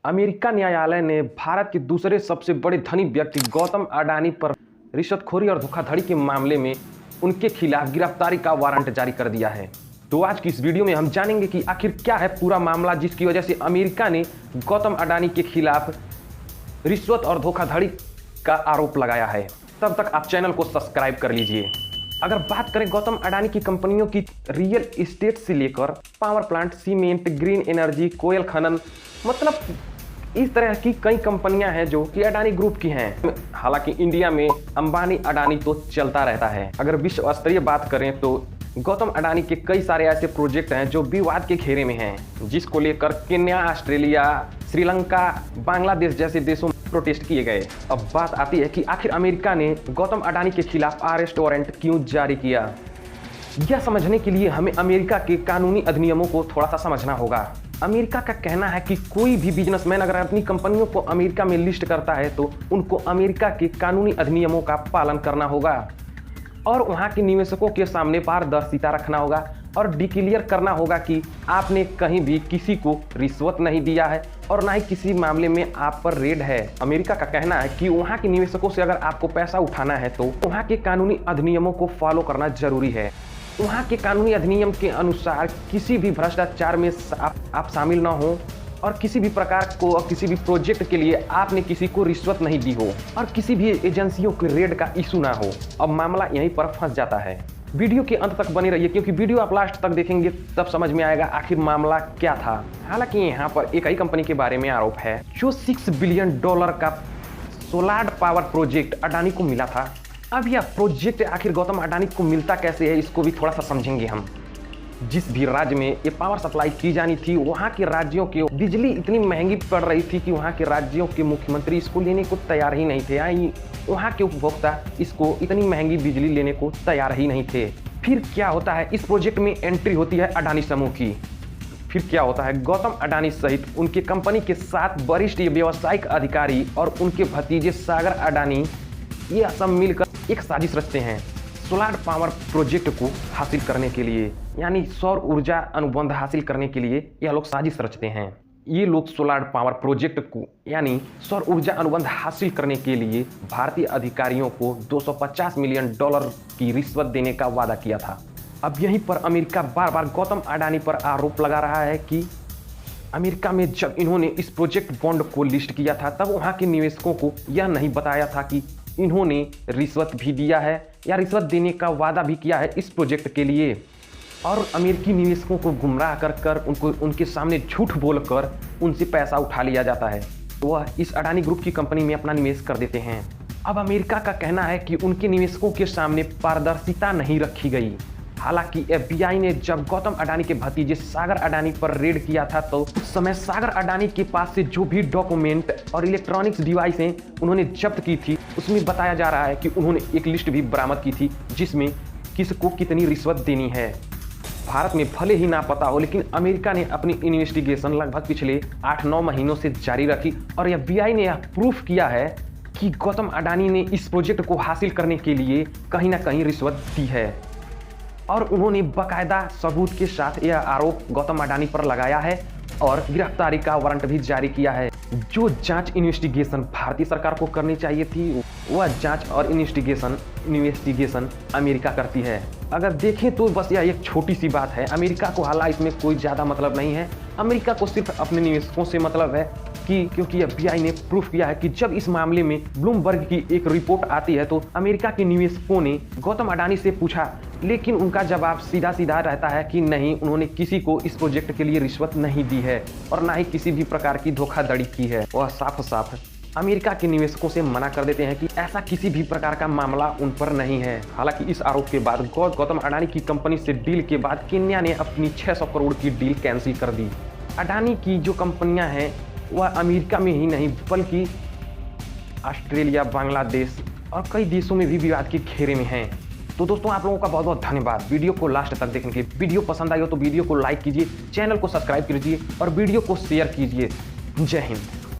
America न्यायालय ने भारत के दूसरे सबसे बड़े धनी व्यक्ति गौतम अडानी पर रिश्वतखोरी और धोखाधड़ी के मामले में उनके खिलाफ गिरफ्तारी का वारंट जारी कर दिया है। तो आज की इस वीडियो में हम जानेंगे कि आखिर क्या है पूरा मामला जिसकी वजह से अमेरिका ने गौतम अडानी के खिलाफ रिश्वत और धोखाधड़ी का आरोप लगाया है। तब तक आप चैनल को सब्सक्राइब कर लीजिए। अगर बात करें गौतम अडानी की कंपनियों की रियल एस्टेट से लेकर power plant, cement, green energy, कोयल खनन, मतलब इस तरह की कई कंपनियां हैं जो कि अडानी ग्रुप की हैं। हालांकि इंडिया में अंबानी अडानी तो चलता रहता है। अगर विश्व स्तरीय बात करें तो गौतम अडानी के कई सारे ऐसे प्रोजेक्ट हैं जो विवाद के घेरे में हैं, जिसको लेकर केन्या, ऑस्ट्रेलिया, श्रीलंका, बांग्लादेश जैसे देशों में प्रोटेस्ट किए गए। अब बात आती है कि आखिर अमेरिका ने गौतम अडानी के खिलाफ अरेस्ट वारंट क्यों जारी किया। यह समझने के लिए हमें अमेरिका के कानूनी अधिनियमों को थोड़ा सा समझना होगा। अमेरिका का कहना है कि कोई भी बिजनेसमैन अगर अपनी कंपनियों को अमेरिका में लिस्ट करता है तो उनको अमेरिका के कानूनी अधिनियमों का पालन करना होगा और वहां के निवेशकों के सामने पारदर्शिता रखना होगा और डिक्लेयर करना होगा कि आपने कहीं भी किसी को रिश्वत नहीं दिया है और ना ही किसी मामले में आप पर रेड है। अमेरिका का कहना है कि वहां के निवेशकों से अगर आपको पैसा उठाना है तो वहां के कानूनी अधिनियमों को फॉलो करना जरूरी है। वहाँ के कानूनी अधिनियम के अनुसार किसी भी भ्रष्टाचार में आप शामिल ना हो और किसी भी प्रकार को और किसी भी प्रोजेक्ट के लिए आपने किसी को रिश्वत नहीं दी हो और किसी भी एजेंसियों के रेड का इशू ना हो। अब मामला यहीं पर फंस जाता है। वीडियो के अंत तक बने रहिए क्योंकि वीडियो आप लास्ट तक देखेंगे तब समझ में आएगा आखिर मामला क्या था। हालांकि यहाँ पर एक ही कंपनी के बारे में आरोप है जो $6 बिलियन का सोलार पावर प्रोजेक्ट अडानी को मिला था। अब यह प्रोजेक्ट आखिर गौतम अडानी को मिलता कैसे है, इसको भी थोड़ा सा समझेंगे हम। जिस भी राज्य में ये पावर सप्लाई की जानी थी वहाँ के राज्यों की बिजली इतनी महंगी पड़ रही थी कि वहाँ के राज्यों के मुख्यमंत्री इसको लेने को तैयार ही नहीं थे। वहाँ के उपभोक्ता इसको इतनी महंगी बिजली लेने को तैयार ही नहीं थे। फिर क्या होता है, इस प्रोजेक्ट में एंट्री होती है अडानी समूह की। फिर क्या होता है, गौतम अडानी सहित उनके कंपनी के 7 वरिष्ठ व्यावसायिक अधिकारी और उनके भतीजे सागर अडानी ये सब मिलकर एक साजिश रचते हैं सोलार पावर प्रोजेक्ट को हासिल करने के लिए, यानी सौर ऊर्जा अनुबंध हासिल करने के लिए यह लोग साजिश रचते हैं। ये लोग सोलार पावर प्रोजेक्ट को यानी सौर ऊर्जा अनुबंध हासिल करने के लिए भारतीय अधिकारियों को $250 मिलियन की रिश्वत देने का वादा किया था। अब यहीं पर अमेरिका बार बार गौतम अडानी पर आरोप लगा रहा है कि अमेरिका में जब इन्होंने इस प्रोजेक्ट बॉन्ड को लिस्ट किया था तब वहाँ के निवेशकों को यह नहीं बताया था कि इन्होंने रिश्वत भी दिया है या रिश्वत देने का वादा भी किया है इस प्रोजेक्ट के लिए। और अमेरिकी निवेशकों को गुमराह कर उनके सामने झूठ बोलकर उनसे पैसा उठा लिया जाता है। तो वह इस अडानी ग्रुप की कंपनी में अपना निवेश कर देते हैं। अब अमेरिका का कहना है कि उनके निवेशकों के सामने पारदर्शिता नहीं रखी गई। हालांकि FBI ने जब गौतम अडानी के भतीजे सागर अडानी पर रेड किया था तो उस समय सागर अडानी के पास से जो भी डॉक्यूमेंट और इलेक्ट्रॉनिक्स डिवाइसें उन्होंने जब्त की थी उसमें बताया जा रहा है कि उन्होंने एक लिस्ट भी बरामद की थी जिसमें किसको कितनी रिश्वत देनी है। भारत में भले ही ना पता हो लेकिन अमेरिका ने अपनी इन्वेस्टिगेशन लगभग पिछले 8-9 महीनों से जारी रखी और FBI ने यह प्रूफ किया है कि गौतम अडानी ने इस प्रोजेक्ट को हासिल करने के लिए कहीं ना कहीं रिश्वत दी है और उन्होंने बाकायदा सबूत के साथ यह आरोप गौतम अडानी पर लगाया है और गिरफ्तारी का वारंट भी जारी किया है। जो जांच इन्वेस्टिगेशन भारतीय सरकार को करनी चाहिए थी वह जांच और इन्वेस्टिगेशन अमेरिका करती है। अगर देखें तो बस यह एक छोटी सी बात है। अमेरिका को हालांकि इसमें कोई ज़्यादा मतलब नहीं है। अमेरिका को सिर्फ अपने निवेशकों से मतलब है कि क्योंकि FBI ने प्रूफ किया है कि जब इस मामले में ब्लूमबर्ग की एक रिपोर्ट आती है तो अमेरिका के निवेशकों ने गौतम अडानी से पूछा, लेकिन उनका जवाब सीधा सीधा रहता है कि नहीं, उन्होंने किसी को इस प्रोजेक्ट के लिए रिश्वत नहीं दी है और ना ही किसी भी प्रकार की धोखाधड़ी की है। वह साफ साफ अमेरिका के निवेशकों से मना कर देते हैं कि ऐसा किसी भी प्रकार का मामला उन पर नहीं है। हालांकि इस आरोप के बाद गौतम अडानी की कंपनी से डील के बाद केन्या ने अपनी 600 करोड़ की डील कैंसिल कर दी। अडानी की जो कंपनियां हैं वह अमेरिका में ही नहीं बल्कि ऑस्ट्रेलिया, बांग्लादेश और कई देशों में भी विवाद के घेरे में हैं। तो दोस्तों आप लोगों का बहुत बहुत धन्यवाद वीडियो को लास्ट तक देखने के लिए। वीडियो पसंद आई हो तो वीडियो को लाइक कीजिए, चैनल को सब्सक्राइब कीजिए और वीडियो को शेयर कीजिए। जय हिंद।